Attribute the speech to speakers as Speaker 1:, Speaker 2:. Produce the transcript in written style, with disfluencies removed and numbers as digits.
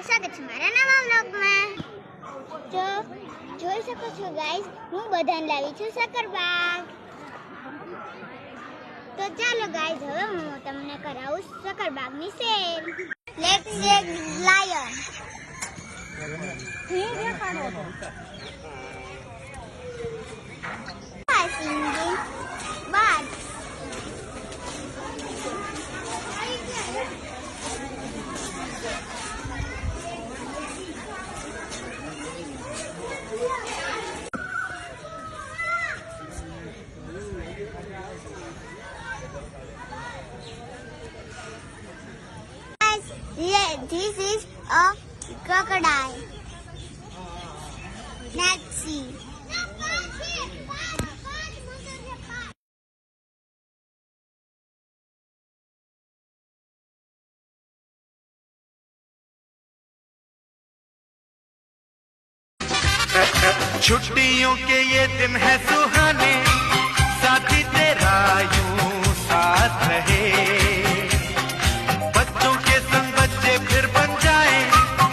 Speaker 1: સ્વાગત છે મારા નવા વ્લોગમાં। તો જોઈ શકો છો ગાઈસ, હું બધાને લાવી છું શક્કરપાક। તો ચાલો ગાઈસ, હવે હું તમને કરાવું શક્કરપાકની સેલ। Let's take lion. This is a crocodile. Let's see.
Speaker 2: छुट्टियों के ये दिन है सुहाने।